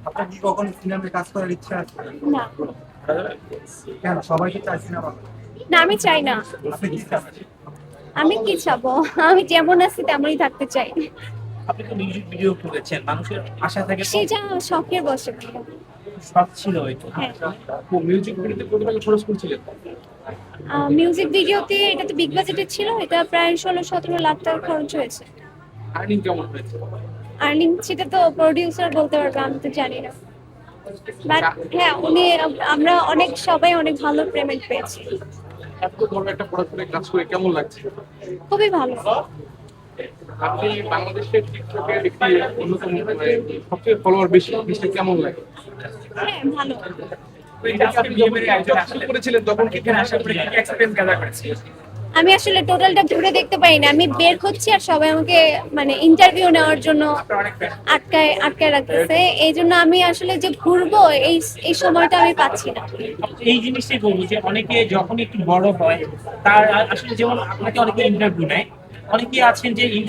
আপনার কি কখনো সিনেমায় কাজ করার ইচ্ছা আছে? না। কেন, সবাই কি চায় সিনেমা? না, আমি চাই না। আপনি কি চান? আমি কি চাবো? আমি যেমন আছি তেমনই থাকতে চাই। আপনি তো মিউজিক ভিডিও করেছেন, মানুষের আশা থাকে তো, সেটা শখের বশে ভাইয়া। শখ ছিল হয়তো। হ্যাঁ। মিউজিক ভিডিওতে কত টাকা খরচ করেছিলেন? মিউজিক ভিডিওতে এটা তো বিগ বাজেটের ছিল, এটা প্রায় 16-17 লাখ টাকা খরচ হয়েছে। আর্নিং কেমন হয়েছে? আর্নিং সেটা তো প্রডিউসার বলতে পারবে, আমি তো জানি না। বাট হ্যাঁ, আমরা সবাই অনেক ভালো পেমেন্ট পেয়েছি। এত বড় একটা প্রোডাক্টে কাজ করে কেমন লাগছে? খুবই ভালো। আপনি বাংলাদেশের টিকটকের একটি অন্যতম সবচেয়ে ফলোয়ার বেশি, জিনিসটা কেমন লাগে? হ্যাঁ, ভালো। আপনি যখন টিকটক শুরু করেছিলেন তখন কি এখানে আসার পরে কি এক্সপেরিয়েন্স গ্যাদার করেছি? আমি আসলে টোটালটা ঘুরে দেখতে পারি না, আমি বের হচ্ছি আর সবাই আমাকে মানে ইন্টারভিউ নেওয়ার জন্য আটকায় আটকায় রাখতেছে, এই জন্য আমি আসলে যে ঘুরবো এই এই সময়টা আমি পাচ্ছি না। এই জিনিসটাই বলবো যে অনেকে যখন একটু বড় হয় তার আসলে, যেমন আপনাকে অনেকে ইন্টারভিউ নেয়, অনেকে আছেন যে